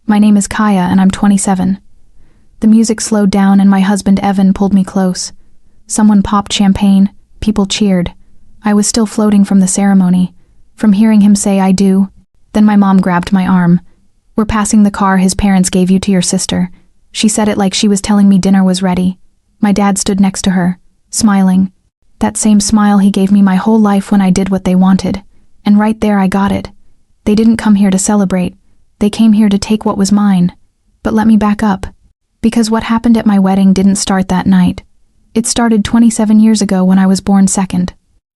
My name is Kaya and I'm 27. The music slowed down and my husband Evan pulled me close. Someone popped champagne, people cheered. I was still floating from the ceremony, from hearing him say I do. Then my mom grabbed my arm. We're passing the car his parents gave you to your sister. She said it like she was telling me dinner was ready. My dad stood next to her, smiling. That same smile he gave me my whole life when I did what they wanted. And right there I got it. They didn't come here to celebrate. They came here to take what was mine. But let me back up. Because what happened at my wedding didn't start that night. It started 27 years ago when I was born second.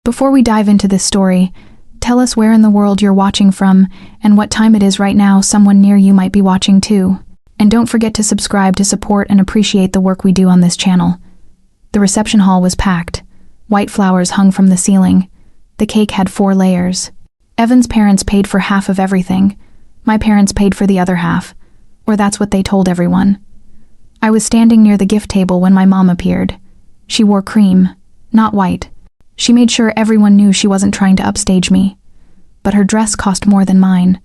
Before we dive into this story, tell us where in the world you're watching from and what time it is right now someone near you might be watching too. And don't forget to subscribe to support and appreciate the work we do on this channel. The reception hall was packed. White flowers hung from the ceiling. The cake had 4 layers. Evan's parents paid for half of everything. My parents paid for the other half. Or that's what they told everyone. I was standing near the gift table when my mom appeared. She wore cream, not white. She made sure everyone knew she wasn't trying to upstage me. But her dress cost more than mine.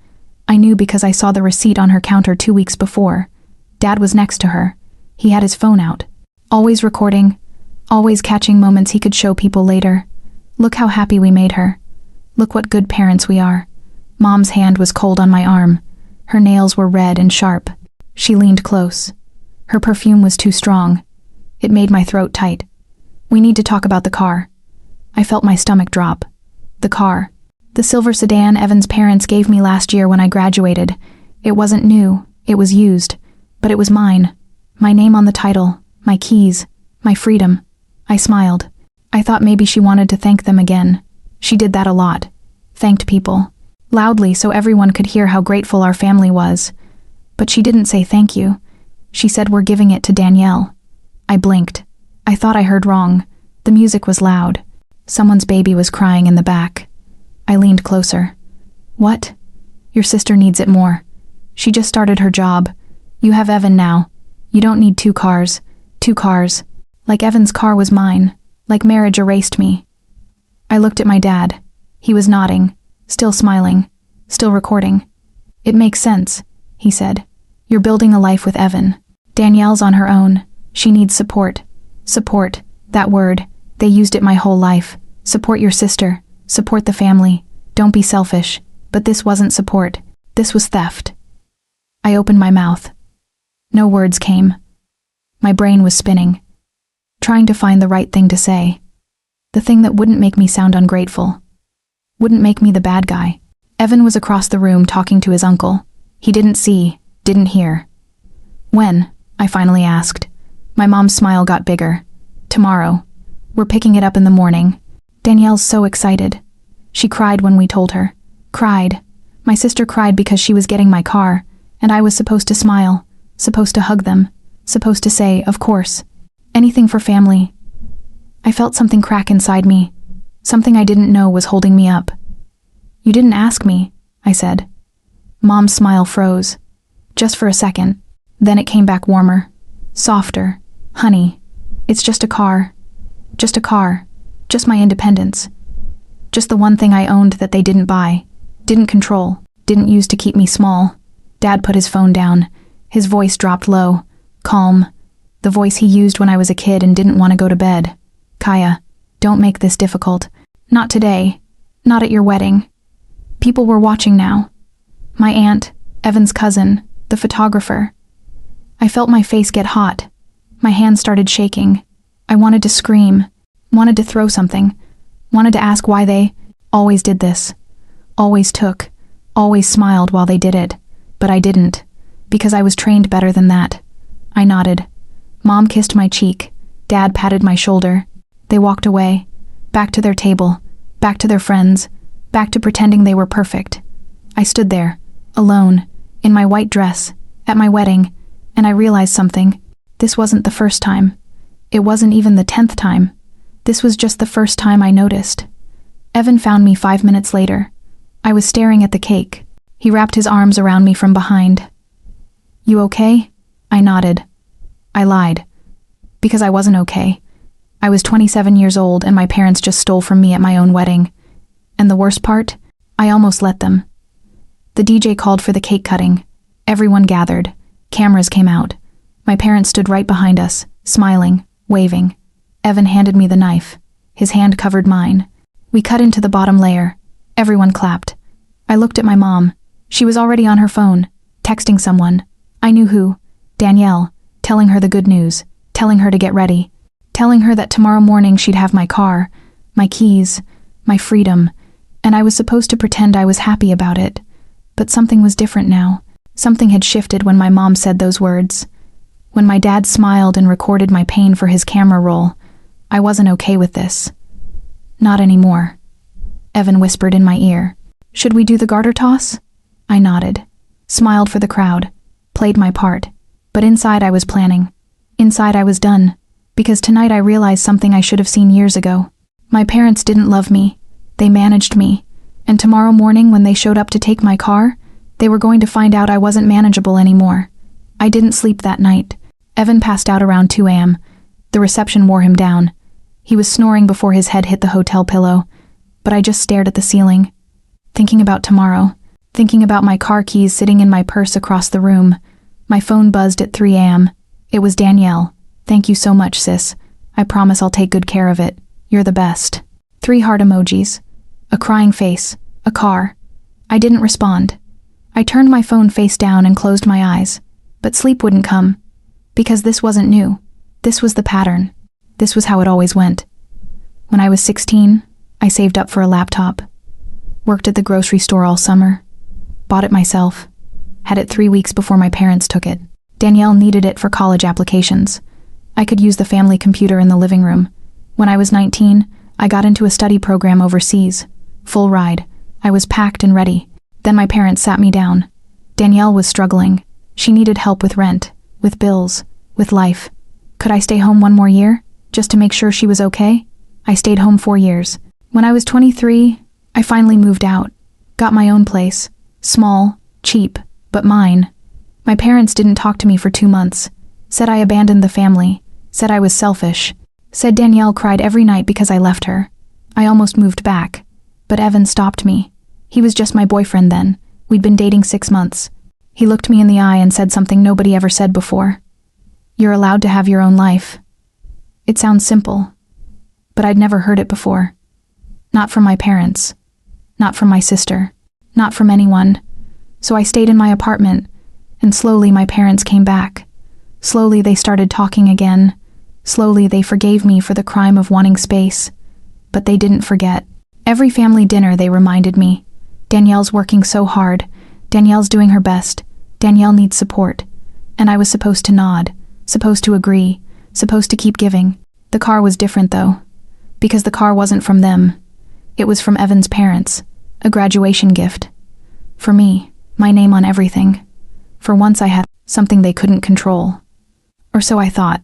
I knew because I saw the receipt on her counter 2 weeks before. Dad was next to her. He had his phone out. Always recording. Always catching moments he could show people later. Look how happy we made her. Look what good parents we are. Mom's hand was cold on my arm. Her nails were red and sharp. She leaned close. Her perfume was too strong. It made my throat tight. We need to talk about the car. I felt my stomach drop. The car. The silver sedan Evan's parents gave me last year when I graduated. It wasn't new, it was used. But it was mine. My name on the title, my keys, my freedom. I smiled. I thought maybe she wanted to thank them again. She did that a lot. Thanked people. Loudly so everyone could hear how grateful our family was. But she didn't say thank you. She said we're giving it to Danielle. I blinked. I thought I heard wrong. The music was loud. Someone's baby was crying in the back. I leaned closer. What? Your sister needs it more. She just started her job. You have Evan now. You don't need 2 cars. 2 cars. Like Evan's car was mine. Like marriage erased me. I looked at my dad. He was nodding, still smiling, still recording. It makes sense, he said. You're building a life with Evan. Danielle's on her own. She needs support. Support. That word. They used it my whole life. Support your sister. Support the family. Don't be selfish. But this wasn't support. This was theft. I opened my mouth. No words came. My brain was spinning, trying to find the right thing to say. The thing that wouldn't make me sound ungrateful. Wouldn't make me the bad guy. Evan was across the room talking to his uncle. He didn't see, didn't hear. When? I finally asked. My mom's smile got bigger. Tomorrow. We're picking it up in the morning. Danielle's so excited. She cried when we told her. Cried. My sister cried because she was getting my car, and I was supposed to smile, supposed to hug them, supposed to say, of course. Anything for family. I felt something crack inside me. Something I didn't know was holding me up. You didn't ask me, I said. Mom's smile froze. Just for a second. Then it came back warmer. Softer. Honey, it's just a car. Just a car. Just my independence. Just the one thing I owned that they didn't buy, didn't control, didn't use to keep me small. Dad put his phone down. His voice dropped low, calm. The voice he used when I was a kid and didn't want to go to bed. Kaya, don't make this difficult. Not today. Not at your wedding. People were watching now. My aunt, Evan's cousin, the photographer. I felt my face get hot. My hands started shaking. I wanted to scream. Wanted to throw something. Wanted to ask why they always did this. Always took. Always smiled while they did it. But I didn't. Because I was trained better than that. I nodded. Mom kissed my cheek. Dad patted my shoulder. They walked away. Back to their table. Back to their friends. Back to pretending they were perfect. I stood there, alone, in my white dress, at my wedding, and I realized something. This wasn't the first time. It wasn't even the 10th time. This was just the first time I noticed. Evan found me 5 minutes later. I was staring at the cake. He wrapped his arms around me from behind. You okay? I nodded. I lied. Because I wasn't okay. I was 27 years old and my parents just stole from me at my own wedding. And the worst part? I almost let them. The DJ called for the cake cutting. Everyone gathered. Cameras came out. My parents stood right behind us, smiling, waving. Evan handed me the knife. His hand covered mine. We cut into the bottom layer. Everyone clapped. I looked at my mom. She was already on her phone, texting someone. I knew who. Danielle, telling her the good news, telling her to get ready, telling her that tomorrow morning she'd have my car, my keys, my freedom, and I was supposed to pretend I was happy about it. But something was different now. Something had shifted when my mom said those words. When my dad smiled and recorded my pain for his camera roll, I wasn't okay with this. Not anymore. Evan whispered in my ear. Should we do the garter toss? I nodded, smiled for the crowd, played my part. But inside I was planning. Inside I was done. Because tonight I realized something I should have seen years ago. My parents didn't love me. They managed me. And tomorrow morning when they showed up to take my car, they were going to find out I wasn't manageable anymore. I didn't sleep that night. Evan passed out around 2 a.m. The reception wore him down. He was snoring before his head hit the hotel pillow. But I just stared at the ceiling, thinking about tomorrow, thinking about my car keys sitting in my purse across the room. My phone buzzed at 3 a.m. It was Danielle. Thank you so much, sis. I promise I'll take good care of it. You're the best. 3 heart emojis. A crying face. A car. I didn't respond. I turned my phone face down and closed my eyes. But sleep wouldn't come. Because this wasn't new. This was the pattern. This was how it always went. When I was 16, I saved up for a laptop. Worked at the grocery store all summer. Bought it myself. Had it 3 weeks before my parents took it. Danielle needed it for college applications. I could use the family computer in the living room. When I was 19, I got into a study program overseas. Full ride. I was packed and ready. Then my parents sat me down. Danielle was struggling. She needed help with rent, with bills, with life. Could I stay home 1 more year, just to make sure she was okay? I stayed home 4 years. When I was 23, I finally moved out. Got my own place. Small, cheap, but mine. My parents didn't talk to me for 2 months. Said I abandoned the family. Said I was selfish. Said Danielle cried every night because I left her. I almost moved back. But Evan stopped me. He was just my boyfriend then. We'd been dating 6 months. He looked me in the eye and said something nobody ever said before. You're allowed to have your own life. It sounds simple, but I'd never heard it before. Not from my parents. Not from my sister. Not from anyone. So I stayed in my apartment, and slowly my parents came back. Slowly they started talking again. Slowly they forgave me for the crime of wanting space. But they didn't forget. Every family dinner they reminded me. Danielle's working so hard. Danielle's doing her best. Danielle needs support. And I was supposed to nod. Supposed to agree. Supposed to keep giving. The car was different though. Because the car wasn't from them. It was from Evan's parents. A graduation gift. For me, my name on everything. For once I had something they couldn't control. Or so I thought.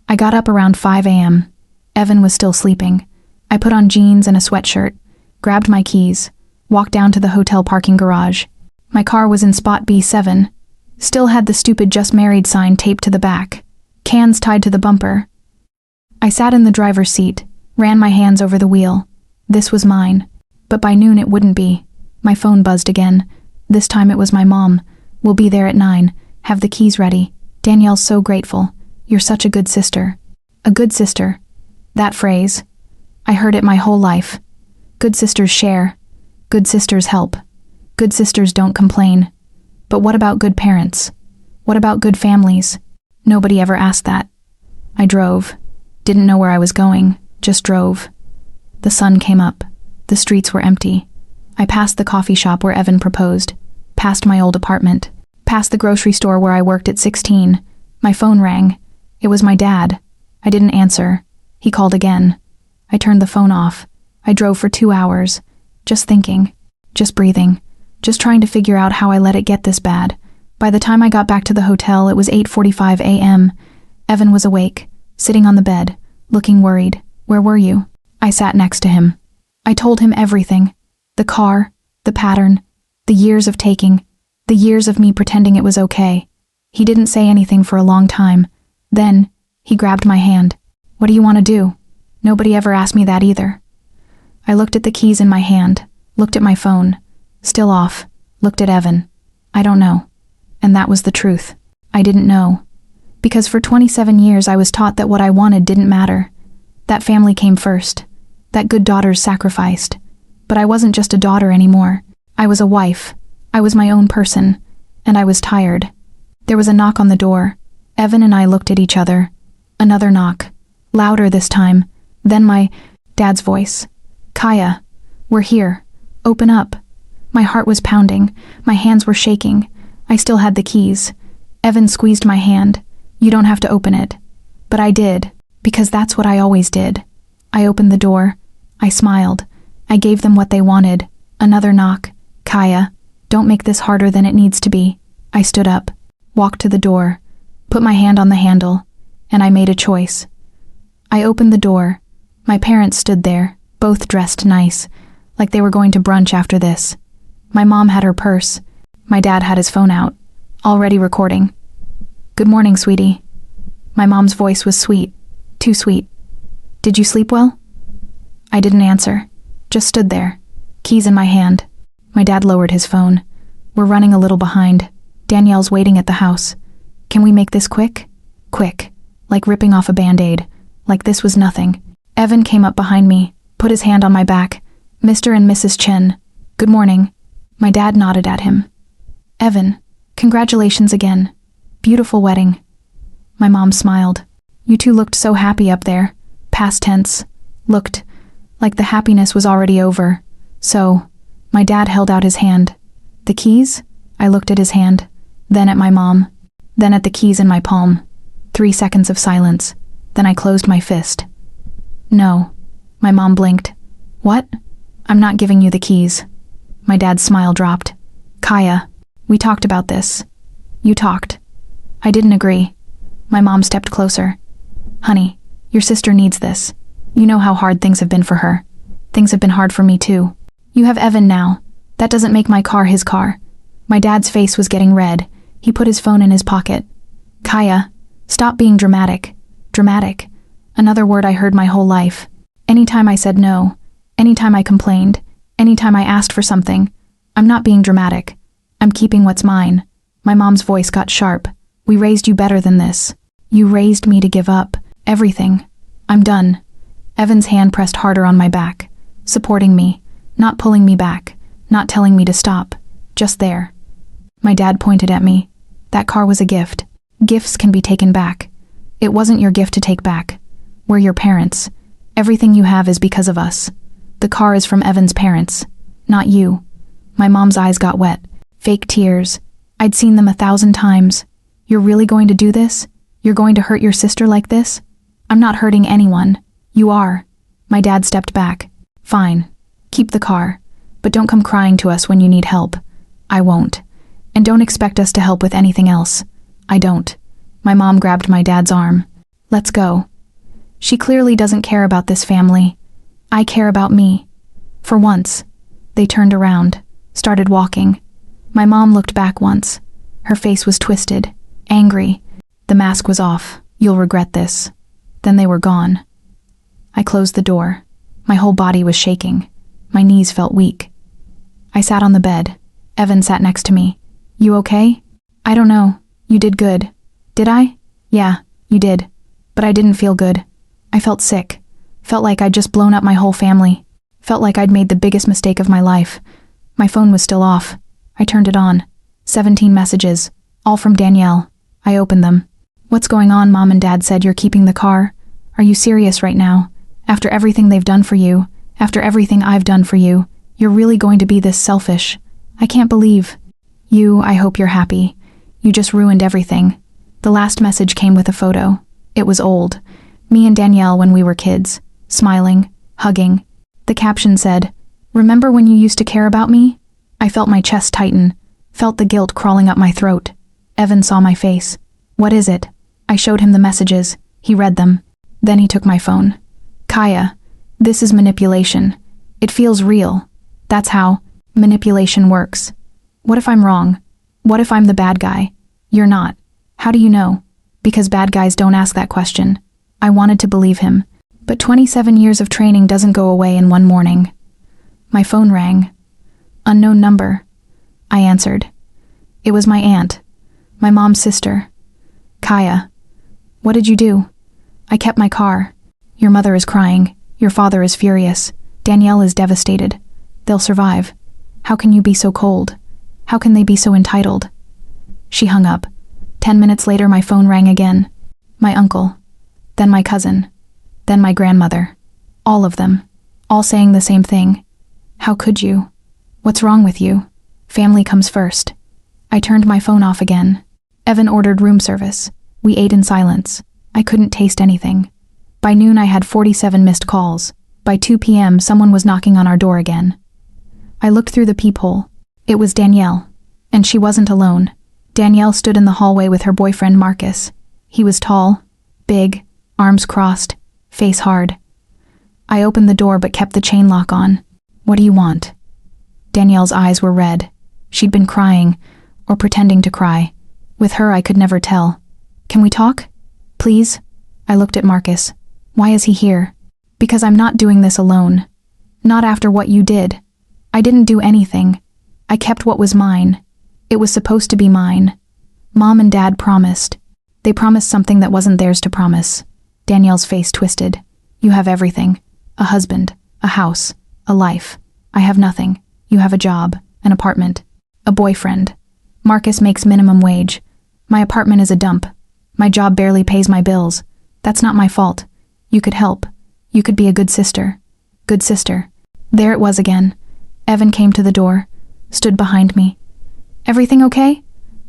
I got up around 5 a.m. Evan was still sleeping. I put on jeans and a sweatshirt, grabbed my keys, walked down to the hotel parking garage. My car was in spot B7. Still had the stupid just married sign taped to the back. Cans tied to the bumper. I sat in the driver's seat, ran my hands over the wheel. This was mine. But by noon it wouldn't be. My phone buzzed again. This time it was my mom. We'll be there at 9. Have the keys ready. Danielle's so grateful. You're such a good sister. A good sister. That phrase. I heard it my whole life. Good sisters share. Good sisters help. Good sisters don't complain. But what about good parents? What about good families? Nobody ever asked that. I drove. Didn't know where I was going. Just drove. The sun came up. The streets were empty. I passed the coffee shop where Evan proposed. Past my old apartment. Past the grocery store where I worked at 16. My phone rang. It was my dad. I didn't answer. He called again. I turned the phone off. I drove for 2 hours. Just thinking. Just breathing. Just trying to figure out how I let it get this bad. By the time I got back to the hotel, it was 8:45 a.m. Evan was awake, sitting on the bed, looking worried. Where were you? I sat next to him. I told him everything. The car, the pattern, the years of taking, the years of me pretending it was okay. He didn't say anything for a long time. Then, he grabbed my hand. What do you want to do? Nobody ever asked me that either. I looked at the keys in my hand, looked at my phone. Still off. Looked at Evan. I don't know. And that was the truth. I didn't know. Because for 27 years I was taught that what I wanted didn't matter. That family came first. That good daughters sacrificed. But I wasn't just a daughter anymore. I was a wife. I was my own person. And I was tired. There was a knock on the door. Evan and I looked at each other. Another knock. Louder this time. Then my dad's voice. Kaya, we're here. Open up. My heart was pounding. My hands were shaking. I still had the keys. Evan squeezed my hand. You don't have to open it. But I did, because that's what I always did. I opened the door. I smiled. I gave them what they wanted. Another knock. Kaya, don't make this harder than it needs to be. I stood up, walked to the door, put my hand on the handle, and I made a choice. I opened the door. My parents stood there, both dressed nice, like they were going to brunch after this. My mom had her purse. My dad had his phone out, already recording. Good morning, sweetie. My mom's voice was sweet, too sweet. Did you sleep well? I didn't answer, just stood there, keys in my hand. My dad lowered his phone. We're running a little behind. Danielle's waiting at the house. Can we make this quick? Quick, like ripping off a Band-Aid, like this was nothing. Evan came up behind me, put his hand on my back. Mr. and Mrs. Chen. Good morning. My dad nodded at him. Evan, congratulations again. Beautiful wedding. My mom smiled. You two looked so happy up there. Past tense. Looked like the happiness was already over. So, my dad held out his hand. The keys? I looked at his hand, then at my mom, then at the keys in my palm. 3 seconds of silence. Then I closed my fist. No. My mom blinked. What? I'm not giving you the keys. My dad's smile dropped. Kaya, we talked about this. You talked. I didn't agree. My mom stepped closer. Honey, your sister needs this. You know how hard things have been for her. Things have been hard for me too. You have Evan now. That doesn't make my car his car. My dad's face was getting red. He put his phone in his pocket. Kaya, stop being dramatic. Dramatic. Another word I heard my whole life. Anytime I said no, anytime I complained, anytime I asked for something, I'm not being dramatic. I'm keeping what's mine. My mom's voice got sharp. We raised you better than this. You raised me to give up everything. I'm done. Evan's hand pressed harder on my back, supporting me, not pulling me back, not telling me to stop, just there. My dad pointed at me. That car was a gift. Gifts can be taken back. It wasn't your gift to take back. We're your parents. Everything you have is because of us. The car is from Evan's parents, not you. My mom's eyes got wet. Fake tears. I'd seen them 1,000 times. You're really going to do this? You're going to hurt your sister like this? I'm not hurting anyone. You are. My dad stepped back. Fine. Keep the car. But don't come crying to us when you need help. I won't. And don't expect us to help with anything else. I don't. My mom grabbed my dad's arm. Let's go. She clearly doesn't care about this family. I care about me. For once. They turned around, started walking. My mom looked back once. Her face was twisted, angry. The mask was off. You'll regret this. Then they were gone. I closed the door. My whole body was shaking. My knees felt weak. I sat on the bed. Evan sat next to me. You okay? I don't know. You did good. Did I? Yeah, you did. But I didn't feel good. I felt sick. Felt like I'd just blown up my whole family. Felt like I'd made the biggest mistake of my life. My phone was still off. I turned it on. 17 messages. All from Danielle. I opened them. What's going on? Mom and Dad said you're keeping the car. Are you serious right now? After everything they've done for you, after everything I've done for you, you're really going to be this selfish. I can't believe. I hope you're happy. You just ruined everything. The last message came with a photo. It was old. Me and Danielle when we were kids. Smiling, hugging. The caption said, "Remember when you used to care about me?" I felt my chest tighten, felt the guilt crawling up my throat. Evan saw my face. What is it? I showed him the messages. He read them. Then he took my phone. Kaya, this is manipulation. It feels real. That's how manipulation works. What if I'm wrong? What if I'm the bad guy? You're not. How do you know? Because bad guys don't ask that question. I wanted to believe him. But 27 years of training doesn't go away in one morning. My phone rang. Unknown number. I answered. It was my aunt. My mom's sister. Kaya. What did you do? I kept my car. Your mother is crying. Your father is furious. Danielle is devastated. They'll survive. How can you be so cold? How can they be so entitled? She hung up. 10 minutes later, my phone rang again. My uncle. Then my cousin. Then my grandmother. All of them. All saying the same thing. How could you? What's wrong with you? Family comes first. I turned my phone off again. Evan ordered room service. We ate in silence. I couldn't taste anything. By noon, I had 47 missed calls. By 2 p.m., someone was knocking on our door again. I looked through the peephole. It was Danielle. And she wasn't alone. Danielle stood in the hallway with her boyfriend Marcus. He was tall, big, arms crossed, face hard. I opened the door but kept the chain lock on. What do you want? Danielle's eyes were red. She'd been crying, or pretending to cry. With her, I could never tell. Can we talk? Please? I looked at Marcus. Why is he here? Because I'm not doing this alone. Not after what you did. I didn't do anything. I kept what was mine. It was supposed to be mine. Mom and Dad promised. They promised something that wasn't theirs to promise. Danielle's face twisted. You have everything. A husband, a house, a life. I have nothing. You have a job, an apartment, a boyfriend. Marcus makes minimum wage. My apartment is a dump. My job barely pays my bills. That's not my fault. You could help. You could be a good sister. Good sister. There it was again. Evan came to the door, stood behind me. Everything okay?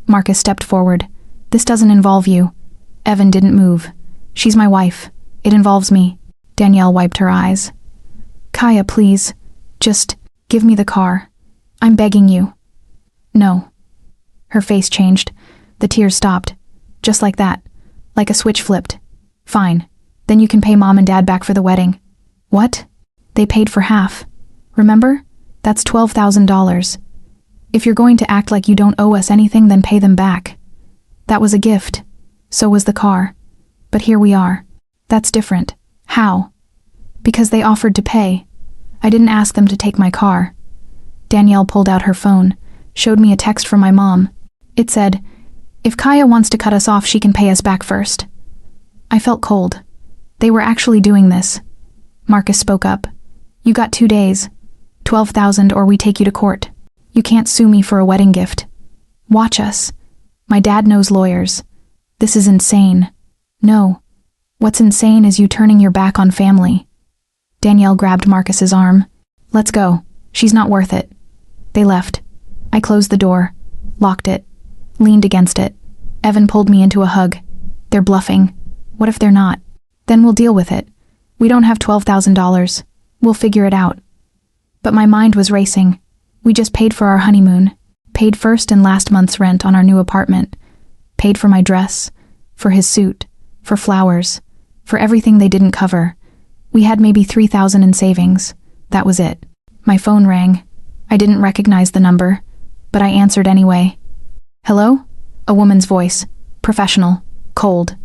Marcus stepped forward. This doesn't involve you. Evan didn't move. She's my wife. It involves me. Danielle wiped her eyes. Kaya, please. Just give me the car. I'm begging you. No. Her face changed. The tears stopped. Just like that. Like a switch flipped. Fine. Then you can pay Mom and Dad back for the wedding. What? They paid for half. Remember? That's $12,000. If you're going to act like you don't owe us anything, then pay them back. That was a gift. So was the car. But here we are. That's different. How? Because they offered to pay. I didn't ask them to take my car. Danielle pulled out her phone, showed me a text from my mom. It said, if Kaya wants to cut us off, she can pay us back first. I felt cold. They were actually doing this. Marcus spoke up. You got 2 days. 12,000 or we take you to court. You can't sue me for a wedding gift. Watch us. My dad knows lawyers. This is insane. No. What's insane is you turning your back on family. Danielle grabbed Marcus's arm. Let's go. She's not worth it. They left. I closed the door, locked it, leaned against it. Evan pulled me into a hug. They're bluffing. What if they're not? Then we'll deal with it. We don't have $12,000. We'll figure it out. But my mind was racing. We just paid for our honeymoon, paid first and last month's rent on our new apartment, paid for my dress, for his suit, for flowers, for everything they didn't cover. We had maybe $3,000 in savings. That was it. My phone rang. I didn't recognize the number, but I answered anyway. Hello? A woman's voice. Professional. Cold.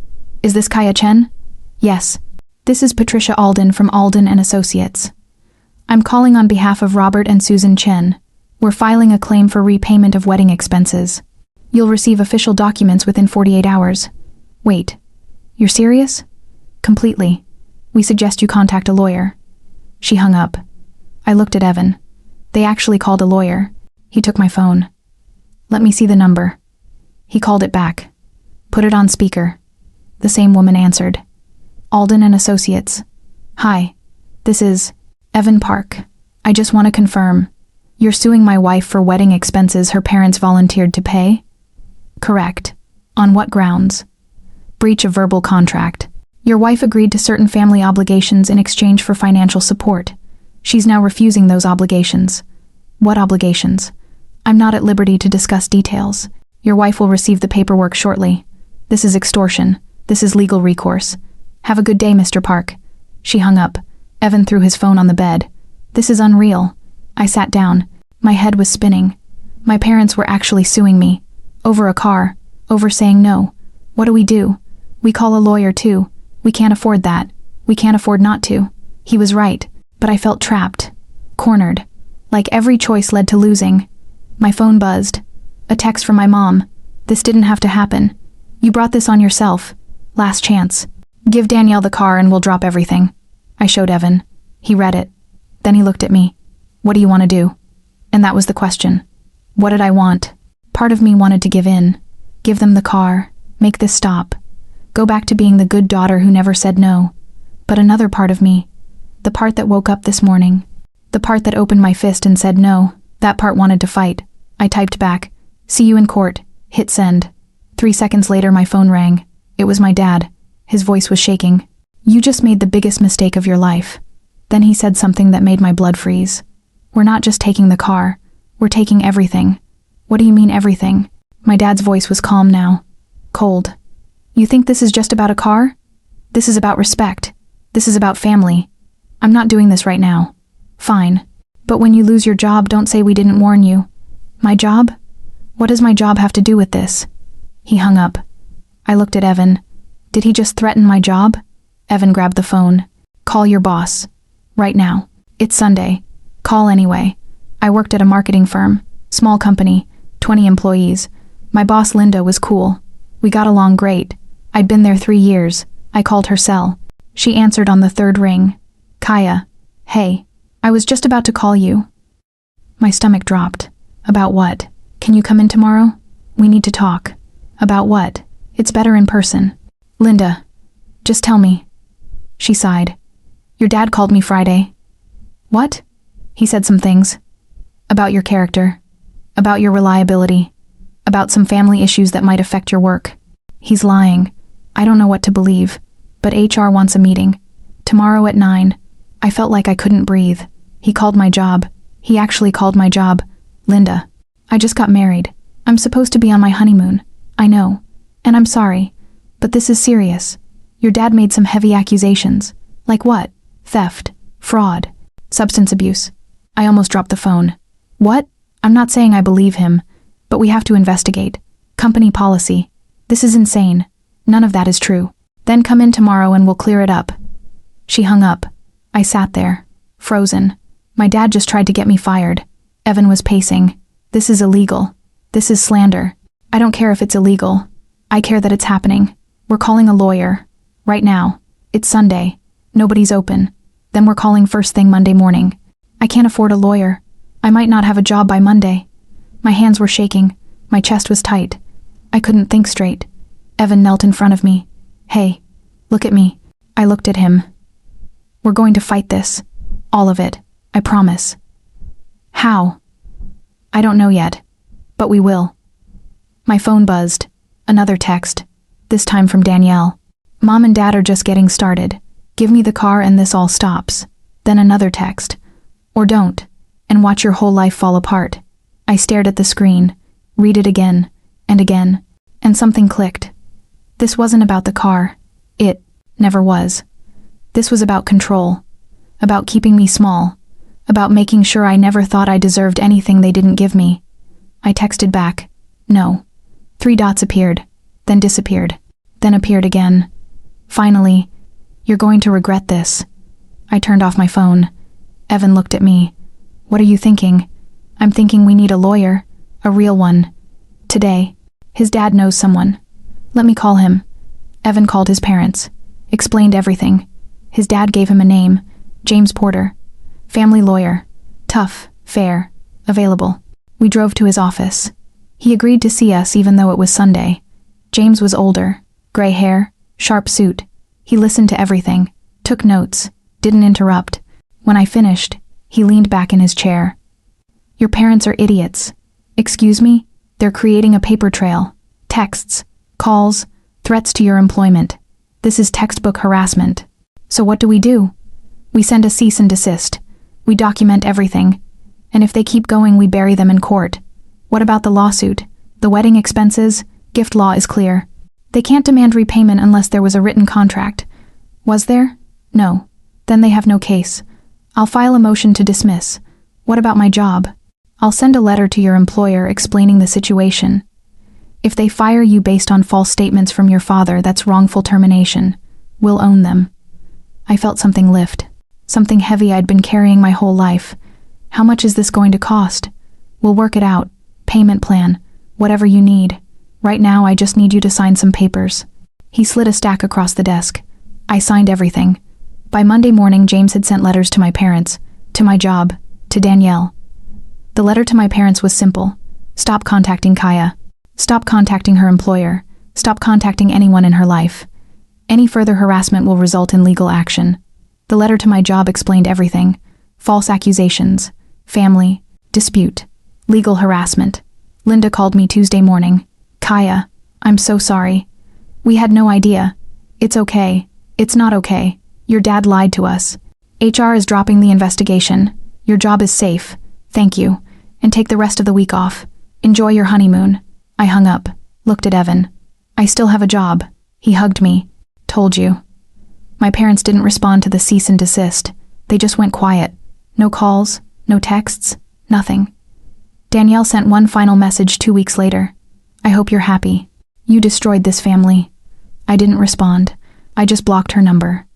Is this Kaya Chen? Yes. This is Patricia Alden from Alden and Associates. I'm calling on behalf of Robert and Susan Chen. We're filing a claim for repayment of wedding expenses. You'll receive official documents within 48 hours. Wait. You're serious? Completely. We suggest you contact a lawyer. She hung up. I looked at Evan. They actually called a lawyer. He took my phone. Let me see the number. He called it back. Put it on speaker. The same woman answered. Alden and Associates. Hi. This is Evan Park. I just want to confirm. You're suing my wife for wedding expenses her parents volunteered to pay? Correct. On what grounds? Breach of verbal contract. Your wife agreed to certain family obligations in exchange for financial support. She's now refusing those obligations. What obligations? I'm not at liberty to discuss details. Your wife will receive the paperwork shortly. This is extortion. This is legal recourse. Have a good day, Mr. Park. She hung up. Evan threw his phone on the bed. This is unreal. I sat down. My head was spinning. My parents were actually suing me. Over a car. Over saying no. What do? We call a lawyer too. We can't afford that. We can't afford not to. He was right. But I felt trapped. Cornered. Like every choice led to losing. My phone buzzed. A text from my mom. This didn't have to happen. You brought this on yourself. Last chance. Give Danielle the car and we'll drop everything. I showed Evan. He read it. Then he looked at me. What do you want to do? And that was the question. What did I want? Part of me wanted to give in. Give them the car. Make this stop. Go back to being the good daughter who never said no. But another part of me, the part that woke up this morning, the part that opened my fist and said no, that part wanted to fight. I typed back, "See you in court." Hit send. 3 seconds later my phone rang. It was my dad. His voice was shaking. "You just made the biggest mistake of your life." Then he said something that made my blood freeze. "We're not just taking the car. We're taking everything." "What do you mean everything?" My dad's voice was calm now. Cold. "You think this is just about a car? This is about respect. This is about family. I'm not doing this right now." "Fine. But when you lose your job, don't say we didn't warn you." "My job? What does my job have to do with this?" He hung up. I looked at Evan. Did he just threaten my job? Evan grabbed the phone. "Call your boss. Right now. It's Sunday. Call anyway." I worked at a marketing firm. Small company. 20 employees. My boss Linda was cool. We got along great. I'd been there 3 years. I called her cell. She answered on the 3rd ring. "Kaya. Hey. I was just about to call you." My stomach dropped. "About what? Can you come in tomorrow? We need to talk." "About what? It's better in person." "Linda. Just tell me." She sighed. "Your dad called me Friday." "What?" "He said some things. About your character. About your reliability. About some family issues that might affect your work." "He's lying. I don't know what to believe. But HR wants a meeting. Tomorrow at 9. I felt like I couldn't breathe. He called my job. He actually called my job. Linda. I just got married. I'm supposed to be on my honeymoon. I know. And I'm sorry. But this is serious. Your dad made some heavy accusations. Like what? Theft. Fraud. Substance abuse." I almost dropped the phone. "What? I'm not saying I believe him. But we have to investigate. Company policy. This is insane. None of that is true. Then come in tomorrow and we'll clear it up." She hung up. I sat there, frozen. My dad just tried to get me fired. Evan was pacing. "This is illegal. This is slander. I don't care if it's illegal. I care that it's happening. We're calling a lawyer. Right now. It's Sunday. Nobody's open. Then we're calling first thing Monday morning. I can't afford a lawyer. I might not have a job by Monday." My hands were shaking. My chest was tight. I couldn't think straight. Evan knelt in front of me. "Hey, look at me." I looked at him. "We're going to fight this. All of it. I promise." "How?" "I don't know yet. But we will." My phone buzzed. Another text. This time from Danielle. "Mom and Dad are just getting started. Give me the car and this all stops." Then another text. "Or don't. And watch your whole life fall apart." I stared at the screen. Read it again. And again. And something clicked. This wasn't about the car. It never was. This was about control. About keeping me small. About making sure I never thought I deserved anything they didn't give me. I texted back. "No." 3 dots appeared. Then disappeared. Then appeared again. Finally, "You're going to regret this." I turned off my phone. Evan looked at me. "What are you thinking?" "I'm thinking we need a lawyer. A real one. Today. His dad knows someone. Let me call him." Evan called his parents. Explained everything. His dad gave him a name. James Porter. Family lawyer. Tough. Fair. Available. We drove to his office. He agreed to see us even though it was Sunday. James was older. Gray hair. Sharp suit. He listened to everything. Took notes. Didn't interrupt. When I finished, he leaned back in his chair. "Your parents are idiots." "Excuse me?" "They're creating a paper trail. Texts. Calls. Threats to your employment. This is textbook harassment." "So what do? We send a cease and desist. We document everything. And if they keep going, we bury them in court." "What about the lawsuit? The wedding expenses? Gift law is clear. They can't demand repayment unless there was a written contract." "Was there?" "No. Then they have no case. I'll file a motion to dismiss." "What about my job?" "I'll send a letter to your employer explaining the situation. If they fire you based on false statements from your father, that's wrongful termination. We'll own them." I felt something lift. Something heavy I'd been carrying my whole life. "How much is this going to cost?" "We'll work it out. Payment plan. Whatever you need." Right now, I just need you to sign some papers." He slid a stack across the desk. I signed everything. By Monday morning, James had sent letters to my parents, to my job, to Danielle. The letter to my parents was simple. Stop contacting Kaya. Stop contacting her employer. Stop contacting anyone in her life. Any further harassment will result in legal action. The letter to my job explained everything. False accusations, family, dispute, legal harassment. Linda called me Tuesday morning. "Kaya, I'm so sorry. We had no idea. It's okay. It's not okay. Your dad lied to us. HR is dropping the investigation. Your job is safe. Thank you. And take the rest of the week off. Enjoy your honeymoon." I hung up, looked at Evan. "I still have a job." He hugged me. "Told you." My parents didn't respond to the cease and desist. They just went quiet. No calls, no texts, nothing. Danielle sent one final message 2 weeks later. "I hope you're happy. You destroyed this family." I didn't respond. I just blocked her number.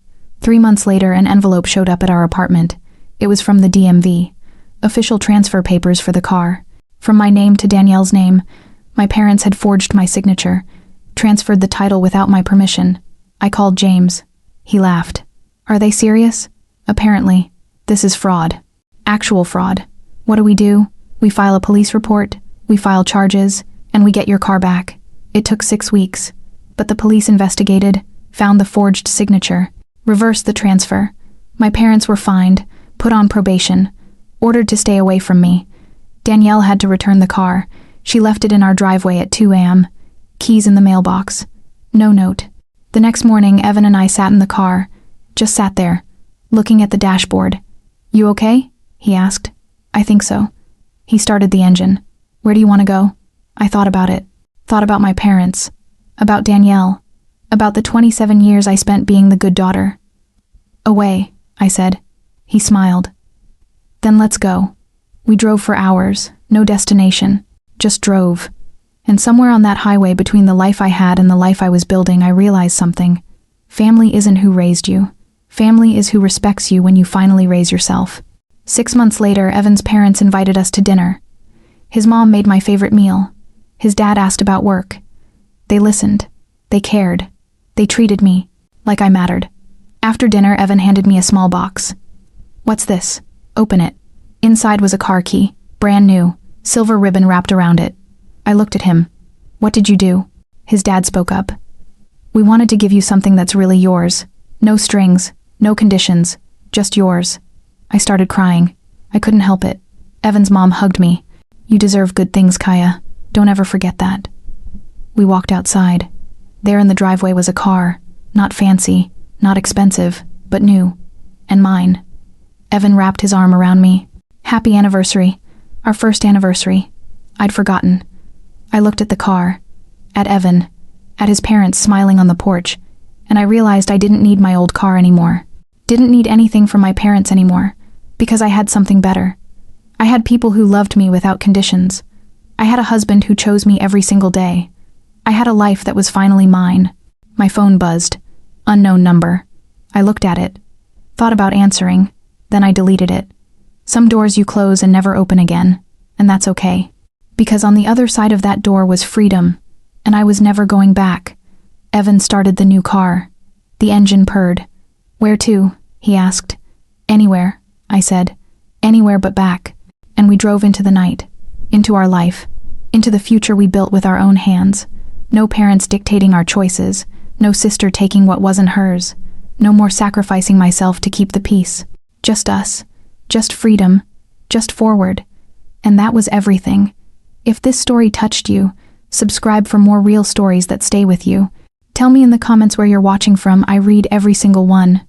3 months later, an envelope showed up at our apartment. It was from the DMV. Official transfer papers for the car. From my name to Danielle's name. My parents had forged my signature, transferred the title without my permission. I called James. He laughed. "Are they serious?" "Apparently. This is fraud. Actual fraud. What do? We file a police report, we file charges, and we get your car back." It took 6 weeks. But the police investigated, found the forged signature, reversed the transfer. My parents were fined, put on probation, ordered to stay away from me. Danielle had to return the car. She left it in our driveway at 2 a.m. Keys in the mailbox. No note. The next morning, Evan and I sat in the car, just sat there, looking at the dashboard. "You okay?" he asked. "I think so." He started the engine. "Where do you want to go?" I thought about it. Thought about my parents. About Danielle. About the 27 years I spent being the good daughter. "Away," I said. He smiled. "Then let's go." We drove for hours, no destination, just drove. And somewhere on that highway between the life I had and the life I was building, I realized something. Family isn't who raised you. Family is who respects you when you finally raise yourself. 6 months later, Evan's parents invited us to dinner. His mom made my favorite meal. His dad asked about work. They listened. They cared. They treated me like I mattered. After dinner, Evan handed me a small box. "What's this?" "Open it." Inside was a car key, brand new, silver ribbon wrapped around it. I looked at him. "What did you do?" His dad spoke up. "We wanted to give you something that's really yours. No strings, no conditions, just yours." I started crying. I couldn't help it. Evan's mom hugged me. "You deserve good things, Kaya. Don't ever forget that." We walked outside. There in the driveway was a car, not fancy, not expensive, but new, and mine. Evan wrapped his arm around me. "Happy anniversary. Our first anniversary." I'd forgotten. I looked at the car, at Evan, at his parents smiling on the porch, and I realized I didn't need my old car anymore. Didn't need anything from my parents anymore, because I had something better. I had people who loved me without conditions. I had a husband who chose me every single day. I had a life that was finally mine. My phone buzzed. Unknown number. I looked at it. Thought about answering. Then I deleted it. Some doors you close and never open again, and that's okay. Because on the other side of that door was freedom, and I was never going back. Evan started the new car. The engine purred. "Where to?" he asked. "Anywhere," I said. "Anywhere but back." And we drove into the night, into our life, into the future we built with our own hands. No parents dictating our choices, no sister taking what wasn't hers, no more sacrificing myself to keep the peace. Just us, just freedom, just forward. And that was everything. If this story touched you, subscribe for more real stories that stay with you. Tell me in the comments where you're watching from. I read every single one.